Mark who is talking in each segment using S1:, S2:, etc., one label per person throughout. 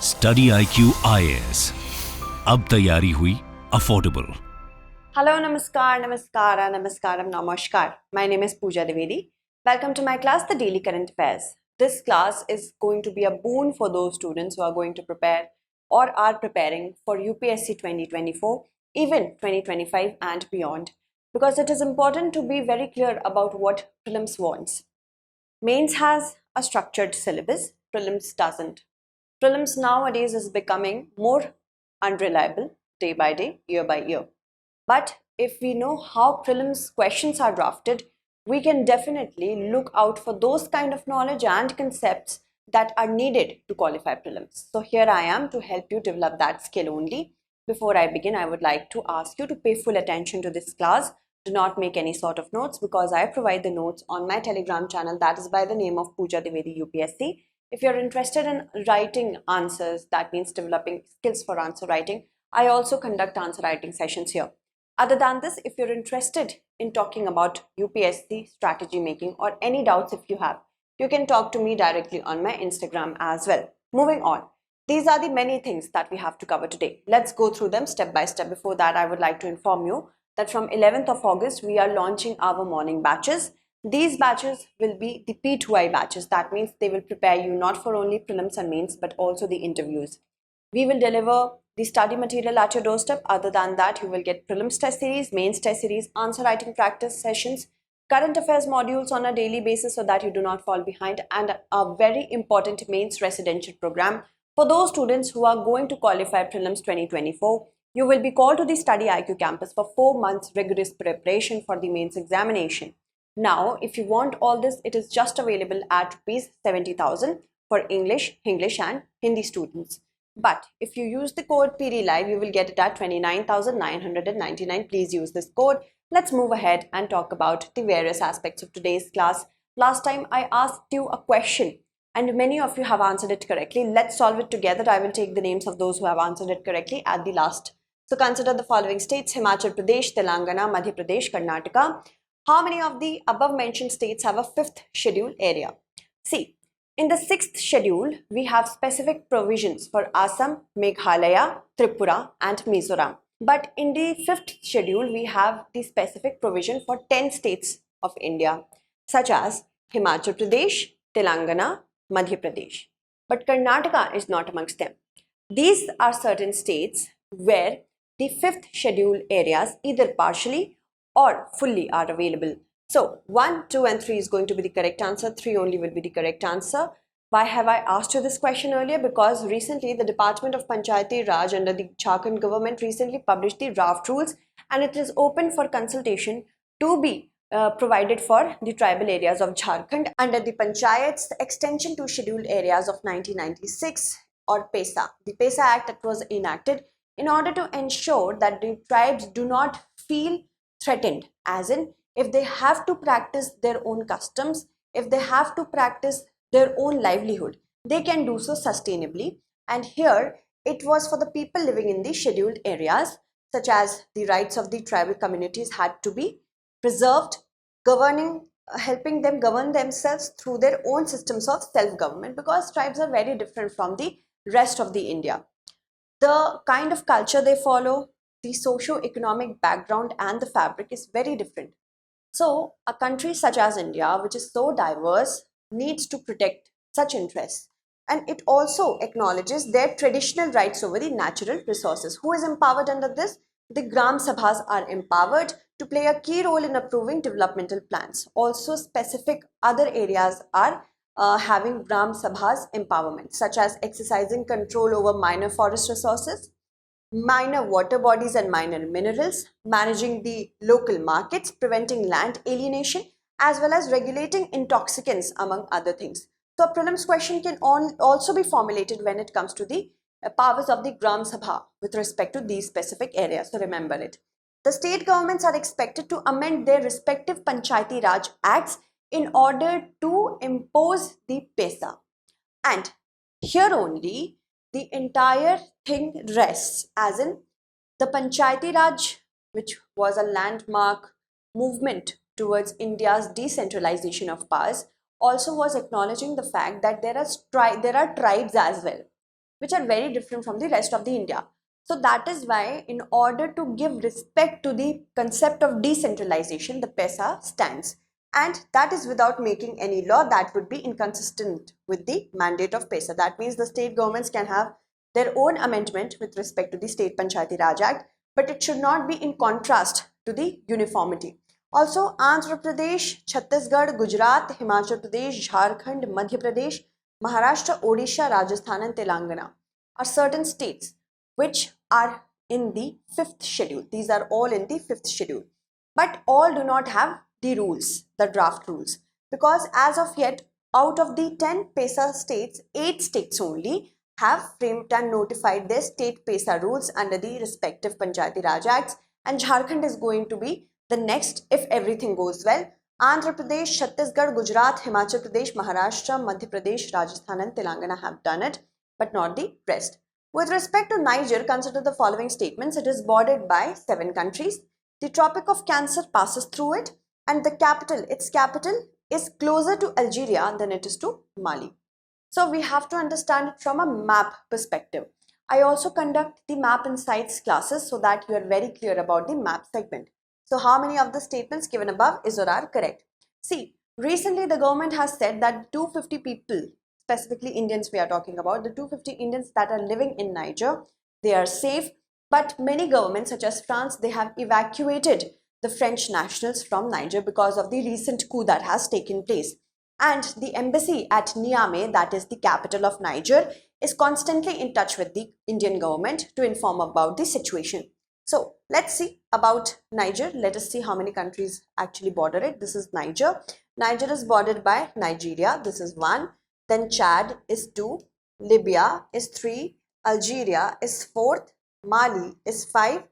S1: StudyIQ IAS, अब तैयारी हुई affordable.
S2: Hello, Namaskar, Namaskara, Namaskaram, Namaskar. My name is Pooja Devedi. Welcome to my class, The Daily Current Affairs. This class is going to be a boon for those students who are going to prepare or are preparing for UPSC 2024, even 2025 and beyond, because it is important to be very clear about what Prelims wants. Mains has a structured syllabus, Prelims doesn't. Prelims nowadays is becoming more unreliable day by day, year by year. But if we know how prelims questions are drafted, we can definitely look out for those kind of knowledge and concepts that are needed to qualify prelims. So here I am to help you develop that skill only. Before I begin, I would like to ask you to pay full attention to this class. Do not make any sort of notes because I provide the notes on my Telegram channel that is by the name of Pooja Devedi UPSC. If you're interested in writing answers, that means developing skills for answer writing, I also conduct answer writing sessions here. Other than this, if you're interested in talking about UPSC strategy making or any doubts if you have, you can talk to me directly on my Instagram as well. Moving on. These are the many things that we have to cover today. Let's go through them step by step. Before that, I would like to inform you that from 11th of August, we are launching our morning batches. These batches will be the P2I batches. That means they will prepare you not for only prelims and mains, but also the interviews. We will deliver the study material at your doorstep. Other than that, you will get prelims test series, mains test series, answer writing practice sessions, current affairs modules on a daily basis so that you do not fall behind, and a very important mains residential program for those students who are going to qualify prelims 2024. You will be called to the StudyIQ campus for 4 months rigorous preparation for the mains examination. Now, if you want all this, it is just available at rupees 70,000 for English and Hindi students. But if you use the code PDLive, you will get it at 29,999. Please use this code. Let's move ahead and talk about the various aspects of today's class. Last time I asked you a question and many of you have answered it correctly. Let's solve it together. I will take the names of those who have answered it correctly at the last. So consider the following states: Himachal Pradesh, Telangana, Madhya Pradesh, Karnataka. How many of the above mentioned states have a fifth schedule area? See, in the sixth schedule, we have specific provisions for Assam, Meghalaya, Tripura and Mizoram. But in the fifth schedule, we have the specific provision for 10 states of India, such as Himachal Pradesh, Telangana, Madhya Pradesh. But Karnataka is not amongst them. These are certain states where the fifth schedule areas either partially or fully are available. So 1, 2 and 3 is going to be the correct answer. 3 only will be the correct answer. Why have I asked you this question earlier? Because recently the Department of Panchayati Raj under the Jharkhand government recently published the draft rules, and it is open for consultation to be provided for the tribal areas of Jharkhand under the Panchayats Extension to Scheduled Areas of 1996 or PESA. The PESA Act that was enacted in order to ensure that the tribes do not feel threatened, as in if they have to practice their own customs, if they have to practice their own livelihood, they can do so sustainably. And here it was for the people living in the scheduled areas, such as the rights of the tribal communities had to be preserved, helping them govern themselves through their own systems of self-government, because tribes are very different from the rest of the India. The kind of culture they follow, the socio-economic background and the fabric is very different. So a country such as India, which is so diverse, needs to protect such interests. And it also acknowledges their traditional rights over the natural resources. Who is empowered under this? The Gram Sabhas are empowered to play a key role in approving developmental plans. Also, specific other areas are having Gram Sabhas empowerment, such as exercising control over minor forest resources, minor water bodies and minor minerals, managing the local markets, preventing land alienation, as well as regulating intoxicants, among other things. So a prelims question can also be formulated when it comes to the powers of the Gram Sabha with respect to these specific areas. So remember it. The state governments are expected to amend their respective Panchayati Raj Acts in order to impose the PESA. And here only the entire thing rests, as in the Panchayati Raj, which was a landmark movement towards India's decentralization of powers, also was acknowledging the fact that there are tribes as well. which are very different from the rest of the India. So that is why, in order to give respect to the concept of decentralization, the PESA stands. And that is without making any law that would be inconsistent with the mandate of PESA. That means the state governments can have their own amendment with respect to the State Panchayati Raj Act, but it should not be in contrast to the uniformity. Also, Andhra Pradesh, Chhattisgarh, Gujarat, Himachal Pradesh, Jharkhand, Madhya Pradesh, Maharashtra, Odisha, Rajasthan and Telangana are certain states which are in the fifth schedule. These are all in the fifth schedule, but all do not have the rules, the draft rules, because as of yet, out of the 10 PESA states, 8 states only have framed and notified their state PESA rules under the respective Panchayati Raj Acts, and Jharkhand is going to be the next if everything goes well. Andhra Pradesh, Chhattisgarh, Gujarat, Himachal Pradesh, Maharashtra, Madhya Pradesh, Rajasthan and Telangana have done it, but not the rest. With respect to Niger, consider the following statements. It is bordered by 7 countries. The Tropic of Cancer passes through it, and its capital is closer to Algeria than it is to Mali. So we have to understand it from a map perspective. I also conduct the map insights classes so that you are very clear about the map segment. So how many of the statements given above is or are correct? See, recently the government has said that 250 people, specifically Indians we are talking about, the 250 Indians that are living in Niger, they are safe, but many governments such as France, they have evacuated the French nationals from Niger because of the recent coup that has taken place. And the embassy at Niamey, that is the capital of Niger, is constantly in touch with the Indian government to inform about the situation. So let's see about Niger. Let us see how many countries actually border it. This is Niger. Niger is bordered by Nigeria. This is 1. Then Chad is 2. Libya is 3. Algeria is 4th. Mali is 5.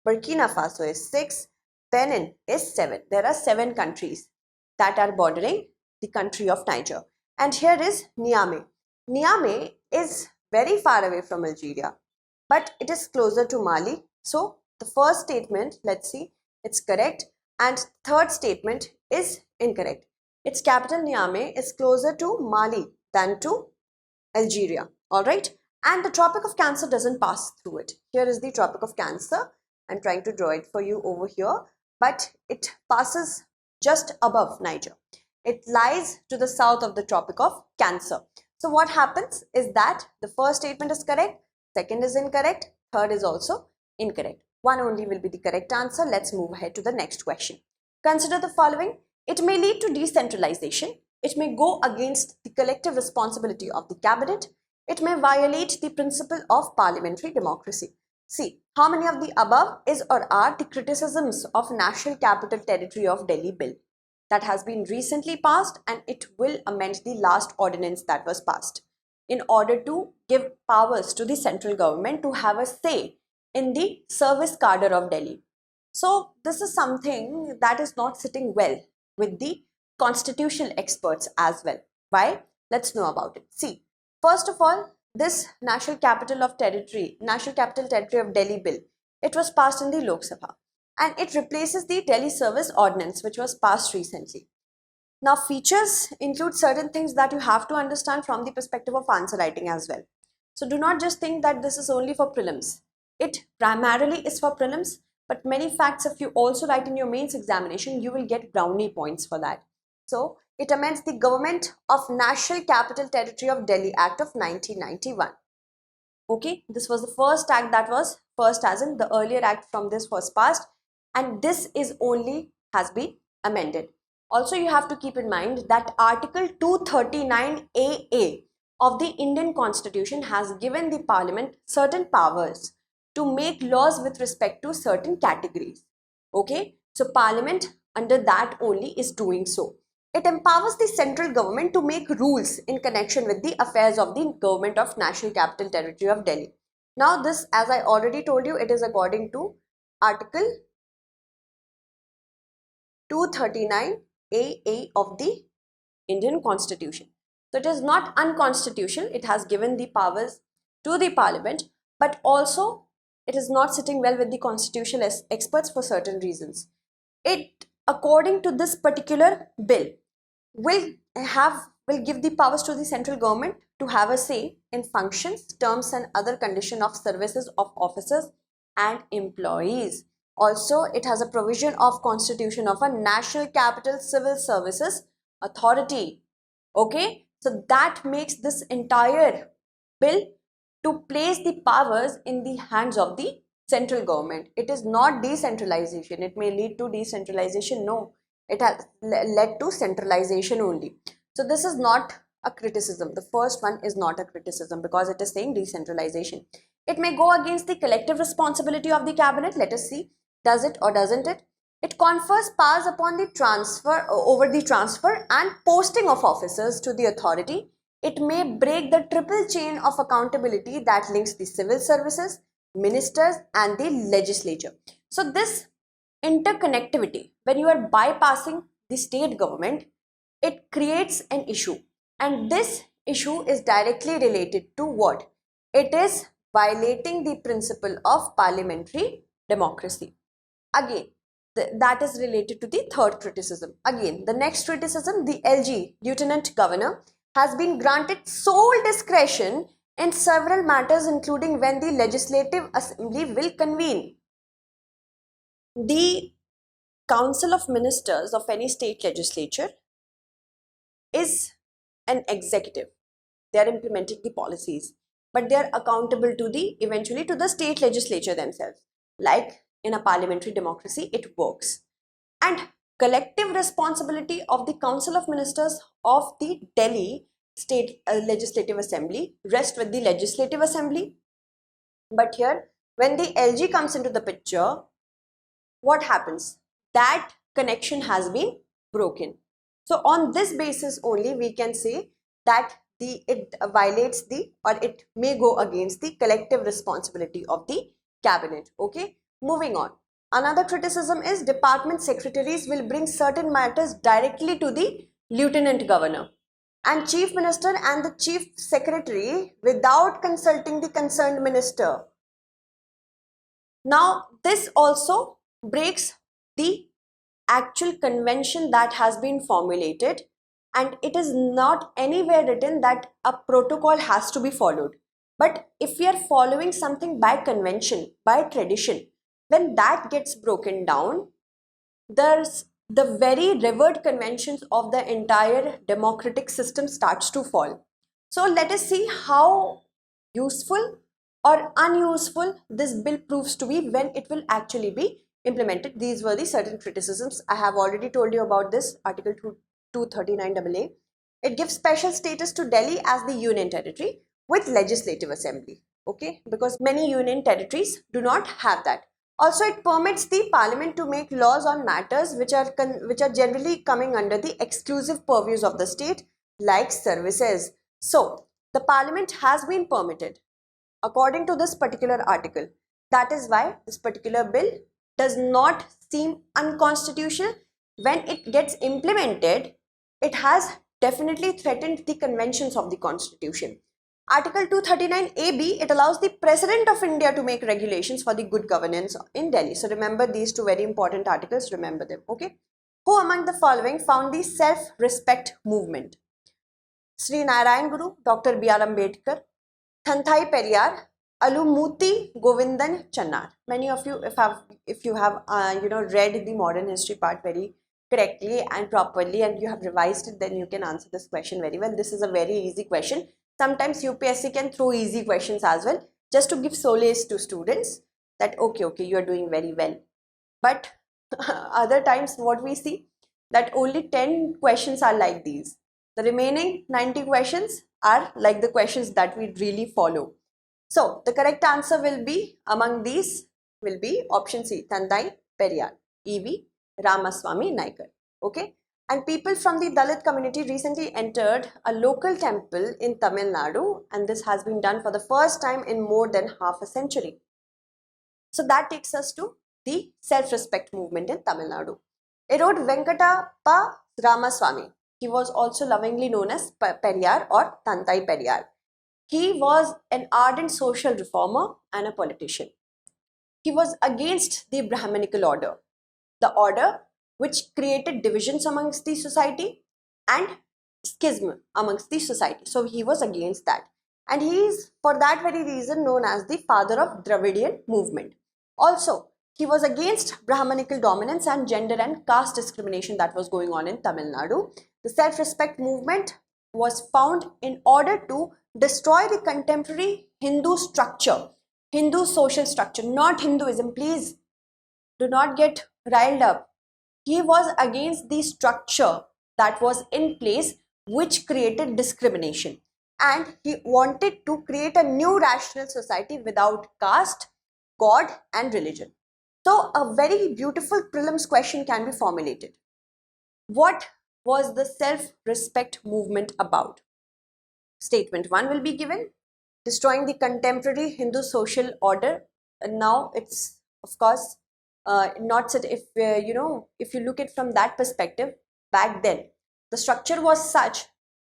S2: Burkina Faso is 6. Benin is 7. There are 7 countries that are bordering the country of Niger. And here is Niamey. Niamey is very far away from Algeria, but it is closer to Mali. So the first statement, let's see, it's correct, and third statement is incorrect. Its capital Niamey is closer to Mali than to Algeria. All right, and the Tropic of Cancer doesn't pass through it. Here is the Tropic of Cancer. I'm trying to draw it for you over here, but it passes just above Niger. It lies to the south of the Tropic of Cancer. So what happens is that the first statement is correct, second is incorrect, third is also incorrect. One only will be the correct answer. Let's move ahead to the next question. Consider the following. It may lead to decentralization. It may go against the collective responsibility of the cabinet. It may violate the principle of parliamentary democracy. See, how many of the above is or are the criticisms of National Capital Territory of Delhi Bill that has been recently passed, and it will amend the last ordinance that was passed in order to give powers to the central government to have a say in the service cadre of Delhi. So this is something that is not sitting well with the constitutional experts as well. Why? Let's know about it. See, first of all, this National Capital Territory of Delhi Bill, it was passed in the Lok Sabha, and it replaces the Delhi Service Ordinance which was passed recently. Now, features include certain things that you have to understand from the perspective of answer writing as well. So do not just think that this is only for prelims. It primarily is for prelims, but many facts, if you also write in your mains examination, you will get brownie points for that. So it amends the Government of National Capital Territory of Delhi Act of 1991. Okay, this was the first act that was first, as in the earlier act from this was passed, and this is only has been amended. Also, you have to keep in mind that Article 239AA of the Indian Constitution has given the Parliament certain powers to make laws with respect to certain categories. Okay, so Parliament under that only is doing so. It empowers the central government to make rules in connection with the affairs of the Government of National Capital Territory of Delhi. Now this, as I already told you, it is according to Article 239AA of the Indian Constitution. So it is not unconstitutional. It has given the powers to the Parliament, but also it is not sitting well with the constitutional experts for certain reasons. It, according to this particular bill, will have will give the powers to the central government to have a say in functions, terms and other condition of services of officers and employees. Also, it has a provision of constitution of a National Capital Civil Services Authority. Okay, so that makes this entire bill to place the powers in the hands of the central government. It is not decentralization. It may lead to decentralization. No, it has led to centralization only. So this is not a criticism. The first one is not a criticism because it is saying decentralization. It may go against the collective responsibility of the cabinet. Let us see, does it or doesn't it? It confers powers upon the transfer over the transfer and posting of officers to the authority. It may break the triple chain of accountability that links the civil services, ministers and the legislature. So this interconnectivity, when you are bypassing the state government, it creates an issue, and this issue is directly related to what? It is violating the principle of parliamentary democracy. Again, that is related to the third criticism. Again, the next criticism, the LG, Lieutenant Governor, has been granted sole discretion in several matters, including when the Legislative Assembly will convene. The Council of Ministers of any state legislature is an executive. They are implementing the policies, but they are accountable to the eventually to the state legislature themselves. Like in a parliamentary democracy, it works. And collective responsibility of the Council of Ministers of the Delhi State Legislative Assembly rests with the Legislative Assembly. But here, when the LG comes into the picture, what happens? That connection has been broken. So on this basis only we can say that it violates the, or it may go against the collective responsibility of the cabinet. Okay, moving on. Another criticism is department secretaries will bring certain matters directly to the lieutenant governor and chief minister and the chief secretary without consulting the concerned minister. Now this also breaks the actual convention that has been formulated, and it is not anywhere written that a protocol has to be followed. But if we are following something by convention, by tradition, when that gets broken down, there's the very revered conventions of the entire democratic system starts to fall. So let us see how useful or unuseful this bill proves to be when it will actually be implemented. These were the certain criticisms. I have already told you about this Article 239 AA. It gives special status to Delhi as the union territory with legislative assembly. Okay, because many union territories do not have that. Also, it permits the parliament to make laws on matters which are generally coming under the exclusive purviews of the state, like services. So, the parliament has been permitted according to this particular article. That is why this particular bill does not seem unconstitutional. When it gets implemented, it has definitely threatened the conventions of the constitution. Article 239 AB, it allows the President of India to make regulations for the good governance in Delhi. So remember these two very important articles, remember them, okay? Who among the following found the self-respect movement? Sri Narayan Guru, Dr. B.R. Ambedkar, Thanthai Periyar, Alumuti Govindan Channar. Many of you, if you have read the modern history part very correctly and properly and you have revised it, then you can answer this question very well. This is a very easy question. Sometimes UPSC can throw easy questions as well, just to give solace to students that okay, you are doing very well. But other times what we see, that only 10 questions are like these. The remaining 90 questions are like the questions that we really follow. So the correct answer will be, among these will be option C, Thanthai Periyar, E.V. Ramaswamy Naikar. Okay. And people from the Dalit community recently entered a local temple in Tamil Nadu, and this has been done for the first time in more than half a century. So that takes us to the self-respect movement in Tamil Nadu. Erode Venkatappa Ramaswamy. He was also lovingly known as Periyar or Thanthai Periyar. He was an ardent social reformer and a politician. He was against the Brahminical order, the order which created divisions amongst the society, and schism amongst the society. So he was against that. And he is for that very reason known as the father of Dravidian movement. Also, he was against Brahmanical dominance and gender and caste discrimination that was going on in Tamil Nadu. The self-respect movement was found in order to destroy the contemporary Hindu structure, Hindu social structure, not Hinduism. Please do not get riled up. He was against the structure that was in place which created discrimination, and he wanted to create a new rational society without caste, God and religion. So a very beautiful prelims question can be formulated. What was the self-respect movement about? Statement 1 will be given, destroying the contemporary Hindu social order. And now it's of course not such, if if you look at from that perspective, back then the structure was such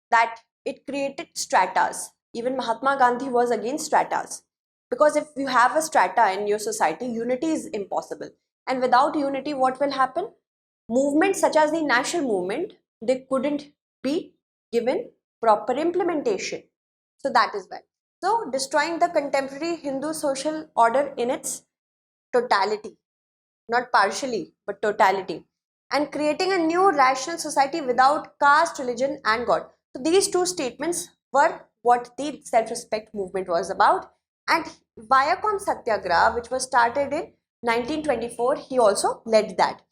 S2: that it created stratas. Even Mahatma Gandhi was against stratas, because if you have a strata in your society, unity is impossible, and without unity what will happen? Movements such as the national movement, they couldn't be given proper implementation. So that is why. So destroying the contemporary Hindu social order in its totality, not partially, but totality, and creating a new rational society without caste, religion, and God. So these two statements were what the self-respect movement was about. And Viacom Satyagraha, which was started in 1924, he also led that.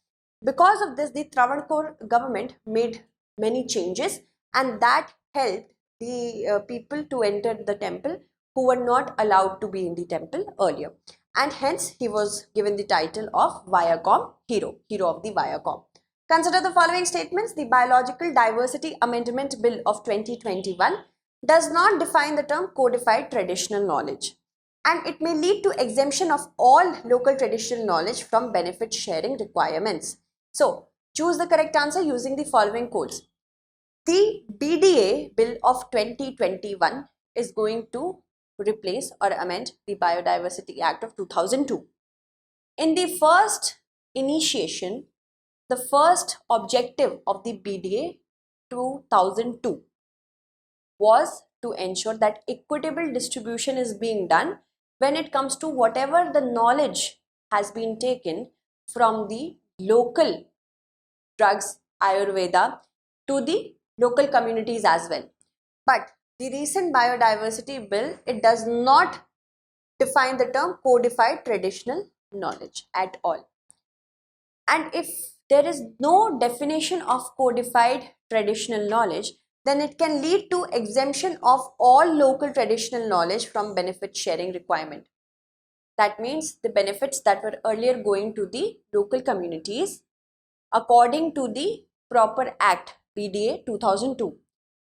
S2: Because of this, the Travancore government made many changes, and that helped the people to enter the temple who were not allowed to be in the temple earlier. And hence he was given the title of Viacom hero of the Viacom. Consider the following statements. The Biological Diversity Amendment Bill of 2021 does not define the term codified traditional knowledge, and it may lead to exemption of all local traditional knowledge from benefit sharing requirements. So choose the correct answer using the following codes. The BDA Bill of 2021 is going to replace or amend the Biodiversity Act of 2002. In the first initiation, the first objective of the BDA 2002 was to ensure that equitable distribution is being done when it comes to whatever the knowledge has been taken from the local drugs, Ayurveda, to the local communities as well. But the recent biodiversity bill, it does not define the term codified traditional knowledge at all. And if there is no definition of codified traditional knowledge, then it can lead to exemption of all local traditional knowledge from benefit sharing requirement. That means the benefits that were earlier going to the local communities according to the proper act BDA 2002,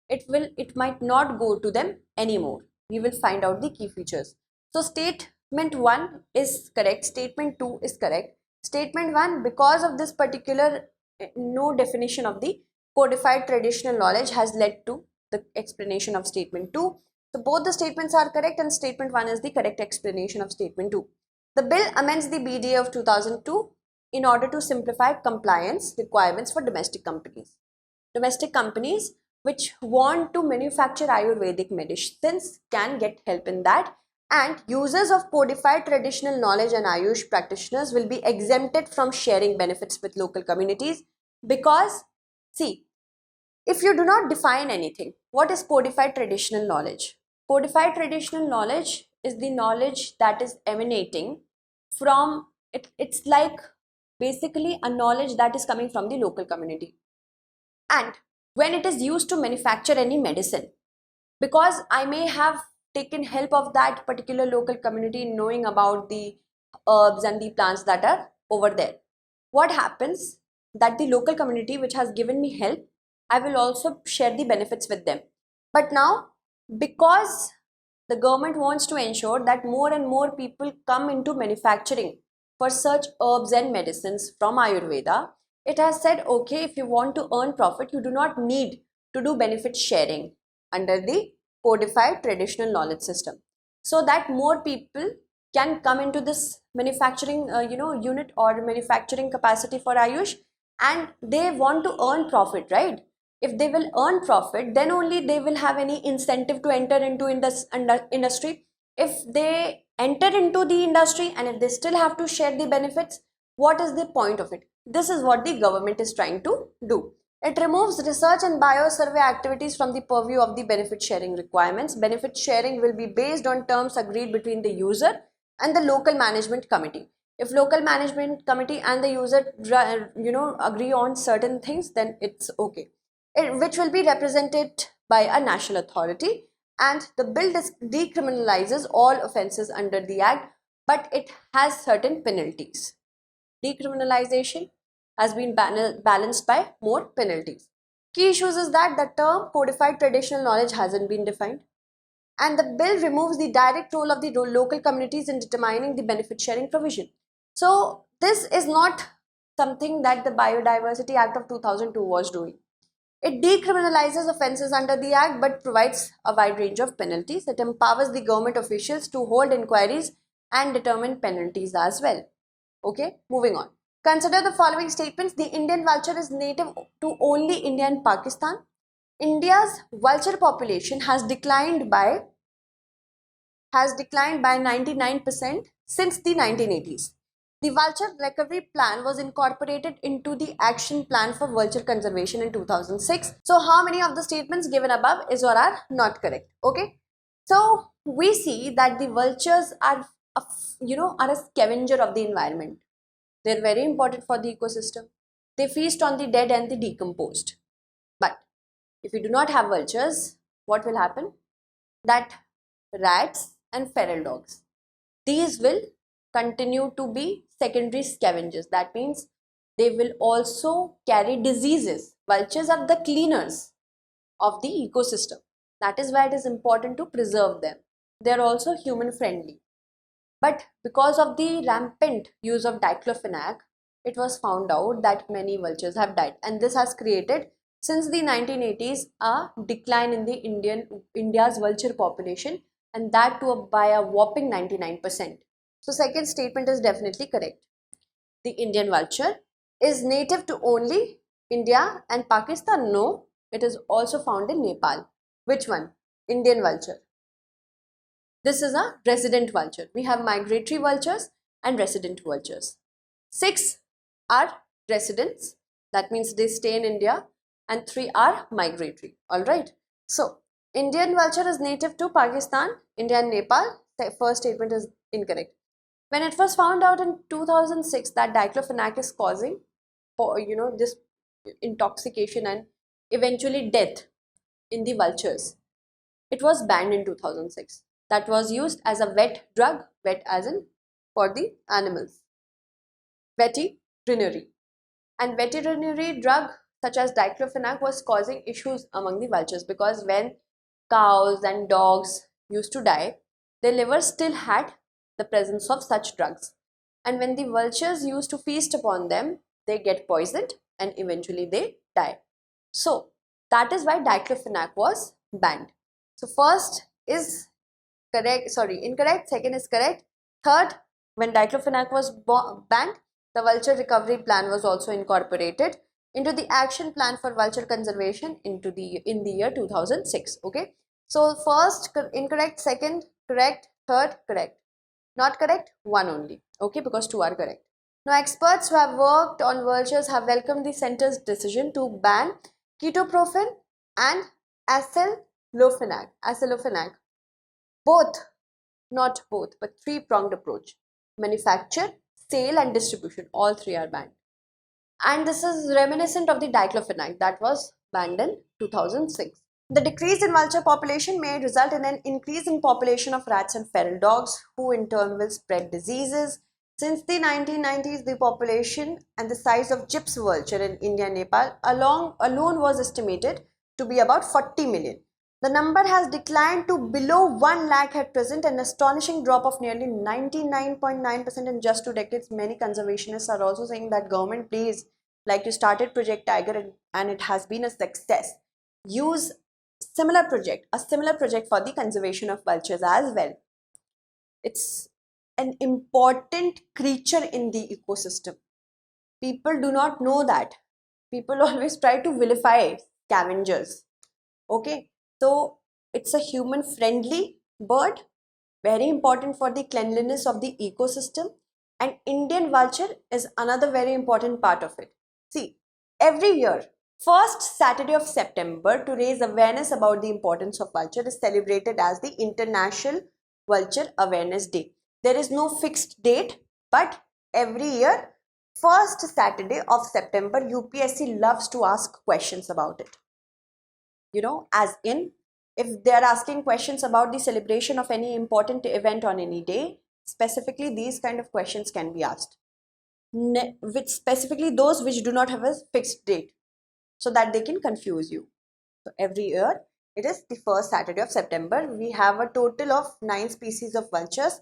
S2: it might not go to them anymore. We will find out the key features. So statement 1 is correct, statement 2 is correct. Statement 1, because of this particular no definition of the codified traditional knowledge, has led to the explanation of statement 2. So both the statements are correct, and statement 1 is the correct explanation of statement 2. The bill amends the BDA of 2002 in order to simplify compliance requirements for domestic companies. Domestic companies which want to manufacture Ayurvedic medicines can get help in that, and users of codified traditional knowledge and Ayush practitioners will be exempted from sharing benefits with local communities. Because, see, if you do not define anything, what is codified traditional knowledge? Codified traditional knowledge is the knowledge that is emanating from, it's like basically a knowledge that is coming from the local community. And when it is used to manufacture any medicine, because I may have taken help of that particular local community in knowing about the herbs and the plants that are over there, what happens that the local community which has given me help, I will also share the benefits with them. But now, because the government wants to ensure that more and more people come into manufacturing for such herbs and medicines from Ayurveda, it has said, okay, if you want to earn profit, you do not need to do benefit sharing under the codified traditional knowledge system, so that more people can come into this manufacturing unit or manufacturing capacity for Ayush, and they want to earn profit, right? If they will earn profit, then only they will have any incentive to enter into industry. If they enter into the industry and if they still have to share the benefits, what is the point of it? This is what the government is trying to do. It removes research and biosurvey activities from the purview of the benefit sharing requirements. Benefit sharing will be based on terms agreed between the user and the local management committee. If local management committee and the user agree on certain things, then it's okay. Which will be represented by a national authority, and the bill decriminalizes all offences under the act, but it has certain penalties. Decriminalization has been balanced by more penalties. Key issues is that the term codified traditional knowledge hasn't been defined, and the bill removes the direct role of the local communities in determining the benefit sharing provision. So this is not something that the Biodiversity Act of 2002 was doing. It decriminalizes offences under the Act but provides a wide range of penalties. It empowers the government officials to hold inquiries and determine penalties as well. Okay, moving on. Consider the following statements. The Indian vulture is native to only India and Pakistan. India's vulture population has declined by 99% since the 1980s. The vulture recovery plan was incorporated into the action plan for vulture conservation in 2006. So how many of the statements given above is or are not correct? Okay. So we see that the vultures are a scavenger of the environment. They're very important for the ecosystem. They feast on the dead and the decomposed. But if you do not have vultures, what will happen? That rats and feral dogs, these will continue to be secondary scavengers. That means they will also carry diseases. Vultures are the cleaners of the ecosystem. That is why it is important to preserve them. They are also human friendly. But because of the rampant use of diclofenac, it was found out that many vultures have died, and this has created since the 1980s a decline in the India's vulture population, and that too by a whopping 99%. So second statement is definitely correct. The Indian vulture is native to only India and Pakistan. No, it is also found in Nepal. Which one? Indian vulture. This is a resident vulture. We have migratory vultures and resident vultures. 6 are residents, that means they stay in India, and 3 are migratory. Alright. So, Indian vulture is native to Pakistan, India and Nepal. The first statement is incorrect. When it was found out in 2006 that diclofenac is causing this intoxication and eventually death in the vultures, it was banned in 2006. That was used as a wet drug, wet as in for the animals. Veterinary. And veterinary drug such as diclofenac was causing issues among the vultures, because when cows and dogs used to die, their liver still had the presence of such drugs. And when the vultures used to feast upon them, they get poisoned and eventually they die. So that is why diclofenac was banned. So first is incorrect. Second is correct. Third, when diclofenac was banned, the vulture recovery plan was also incorporated into the action plan for vulture conservation in the year 2006. Okay. So first incorrect, second correct, third correct. Not correct, one only. Okay, because 2 are correct. Now, experts who have worked on vultures have welcomed the center's decision to ban ketoprofen and acylofenac. Both, not both, but 3-pronged approach. Manufacture, sale and distribution, all 3 are banned. And this is reminiscent of the diclofenac that was banned in 2006. The decrease in vulture population may result in an increase in population of rats and feral dogs, who in turn will spread diseases. Since the 1990s, the population and the size of gyps vulture in India and Nepal alone was estimated to be about 40 million. The number has declined to below 1 lakh at present, an astonishing drop of nearly 99.9% in just 2 decades. Many conservationists are also saying that government, please, like you started Project Tiger and it has been a success. Use a similar project for the conservation of vultures as well. It's an important creature in the ecosystem. People do not know that. People always try to vilify scavengers. Okay, so it's a human friendly bird, very important for the cleanliness of the ecosystem. And Indian vulture is another very important part of it. See, every year, first Saturday of September, to raise awareness about the importance of vulture, is celebrated as the International Vulture Awareness Day. There is no fixed date, but every year, first Saturday of September, UPSC loves to ask questions about it. As in, if they are asking questions about the celebration of any important event on any day, specifically these kind of questions can be asked, which specifically those which do not have a fixed date, so that they can confuse you. So every year, it is the first Saturday of September. We have a total of 9 species of vultures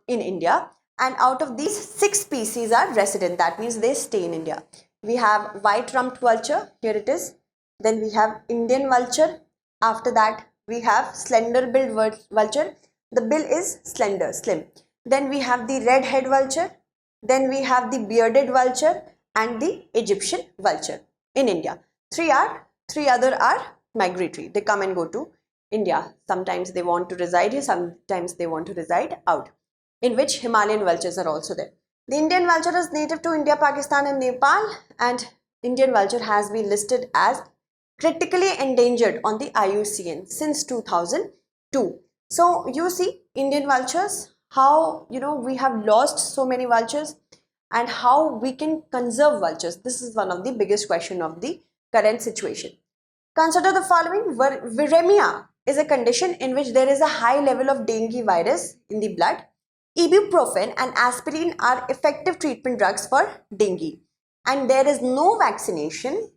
S2: in India, and out of these, 6 species are resident. That means they stay in India. We have white-rumped vulture. Here it is. Then we have Indian vulture. After that, we have slender-billed vulture. The bill is slender, slim. Then we have the red-head vulture. Then we have the bearded vulture and the Egyptian vulture in India. Three other are migratory. They come and go to India. Sometimes they want to reside here, sometimes they want to reside out, in which Himalayan vultures are also there. The Indian vulture is native to India, Pakistan and Nepal, and Indian vulture has been listed as critically endangered on the IUCN since 2002. So you see, Indian vultures, how we have lost so many vultures and how we can conserve vultures. This is one of the biggest question of the current situation. Consider the following. Viremia is a condition in which there is a high level of dengue virus in the blood. Ibuprofen and aspirin are effective treatment drugs for dengue, and there is no vaccination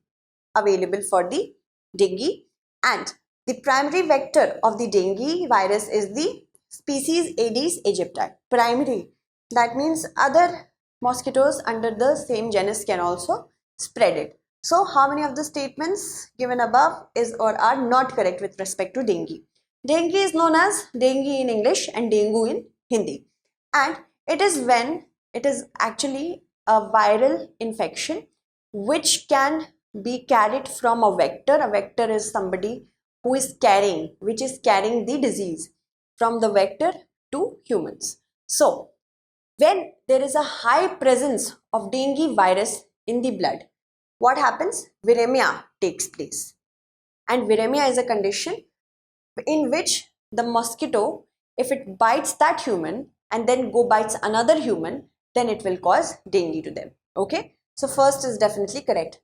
S2: available for the dengue, and the primary vector of the dengue virus is the species Aedes aegypti. Primary, that means other mosquitoes under the same genus can also spread it. So how many of the statements given above is or are not correct with respect to dengue? Dengue is known as dengue in English and dengue in Hindi, and it is when it is actually a viral infection which can be carried from a vector. A vector is somebody who is carrying, which is carrying the disease from the vector to humans. So when there is a high presence of dengue virus in the blood, what happens? Viremia takes place. And viremia is a condition in which the mosquito, if it bites that human and then go bites another human, then it will cause dengue to them. Okay, so first is definitely correct.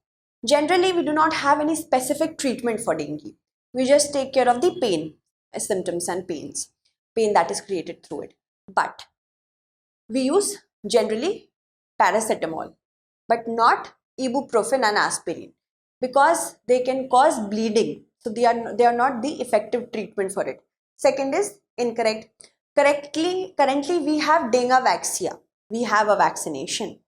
S2: Generally, we do not have any specific treatment for dengue. We just take care of the pain, symptoms and pain that is created through it. But we use generally paracetamol, but not ibuprofen and aspirin, because they can cause bleeding. So they are not the effective treatment for it. Second is incorrect. Currently we have dengue. We have a vaccination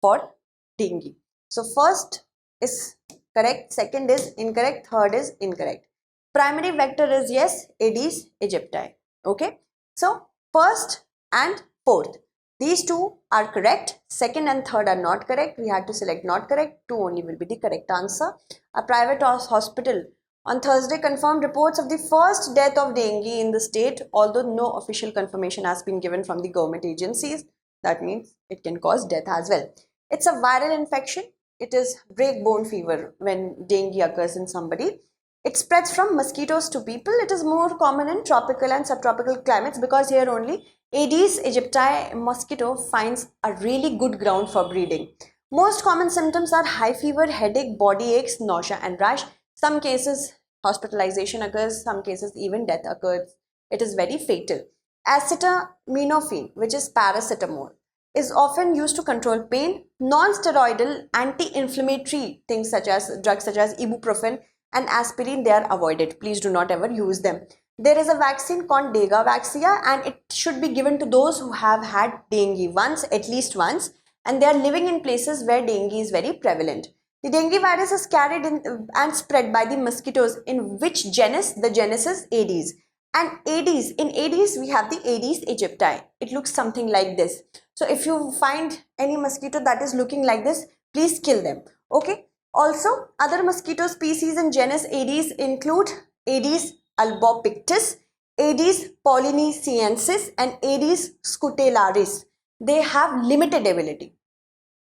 S2: for dengue. So first is correct, second is incorrect, third is incorrect. Primary vector is yes, Aedes aegypti. Okay, so first and fourth, these two are correct. Second and third are not correct. We had to select not correct. 2 only will be the correct answer. A private hospital on Thursday confirmed reports of the first death of dengue in the state, although no official confirmation has been given from the government agencies. That means it can cause death as well. It's a viral infection. It is break-bone fever when dengue occurs in somebody. It spreads from mosquitoes to people. It is more common in tropical and subtropical climates because here only Aedes aegypti mosquito finds a really good ground for breeding. Most common symptoms are high fever, headache, body aches, nausea and rash. Some cases hospitalization occurs, some cases even death occurs. It is very fatal. Acetaminophen, which is paracetamol, is often used to control pain. Non-steroidal anti-inflammatory drugs such as ibuprofen and aspirin, they are avoided. Please do not ever use them. There is a vaccine called Degavaxia, and it should be given to those who have had dengue once, at least once, and they are living in places where dengue is very prevalent. The dengue virus is carried in and spread by the mosquitoes, in which genus? The genus is Aedes. And in Aedes we have the Aedes aegypti. It looks something like this. So if you find any mosquito that is looking like this, please kill them. Okay. Also, other mosquito species in genus Aedes include Aedes albopictus, Aedes pollinicensis, and Aedes scutellaris. They have limited ability.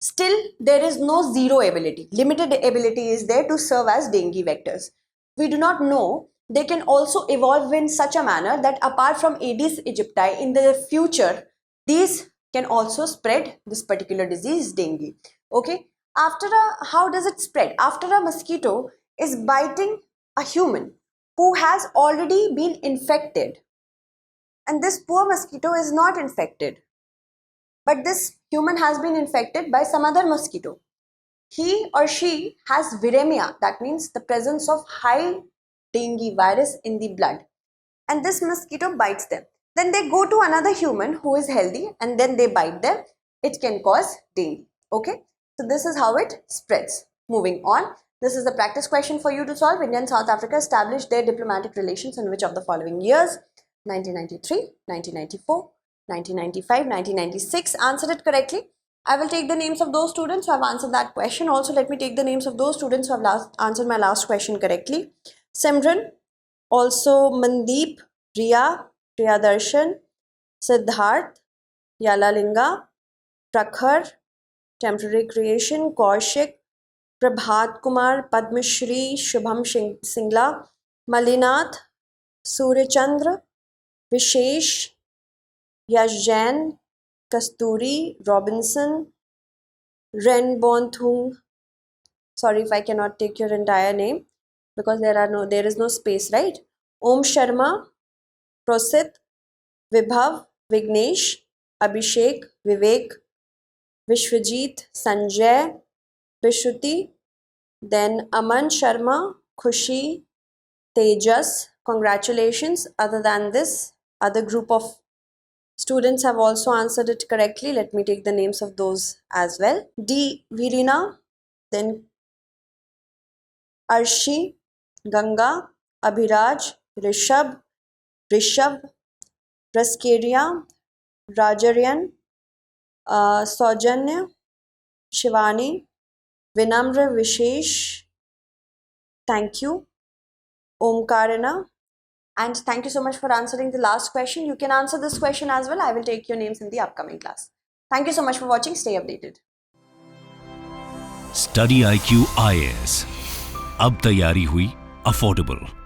S2: Still, there is no zero ability. Limited ability is there to serve as dengue vectors. We do not know. They can also evolve in such a manner that apart from Aedes aegypti, in the future, these can also spread this particular disease, dengue. Okay. How does it spread? After a mosquito is biting a human who has already been infected, and this poor mosquito is not infected, but this human has been infected by some other mosquito. He or she has viremia, that means the presence of high dengue virus in the blood, and this mosquito bites them. Then they go to another human who is healthy and then they bite them. It can cause dengue. Okay, so this is how it spreads. Moving on, this is the practice question for you to solve. India and South Africa established their diplomatic relations in which of the following years? 1993, 1994, 1995, 1996. Answer it correctly. I will take the names of those students who have answered that question. Also, let me take the names of those students who have answered my last question correctly. Simran, also Mandeep, Riya, Priyadarshan, Siddharth, Yalalinga, Prakhar, Temporary Creation, Kaushik, Prabhat Kumar, Padmashri, Shubham Singla, Malinath, Suryachandra, Vishesh, Yash Jain, Kasturi, Robinson, Renbonthung. Sorry if I cannot take your entire name because there is no space, right? Om Sharma, Prosit, Vibhav, Vignesh, Abhishek, Vivek, Vishwajit, Sanjay, Vishruti, then Aman Sharma, Khushi, Tejas. Congratulations. Other than this, other group of students have also answered it correctly. Let me take the names of those as well. D. Virina, then Arshi, Ganga, Abhiraj, Rishabh, Raskeria, Rajaryan, Saujanya, Shivani, Vinamra, Vishesh, thank you, Omkarana, and thank you so much for answering the last question. You can answer this question as well. I will take your names in the upcoming class. Thank you so much for watching. Stay updated.
S1: StudyIQ IAS. अब तैयारी हुई affordable.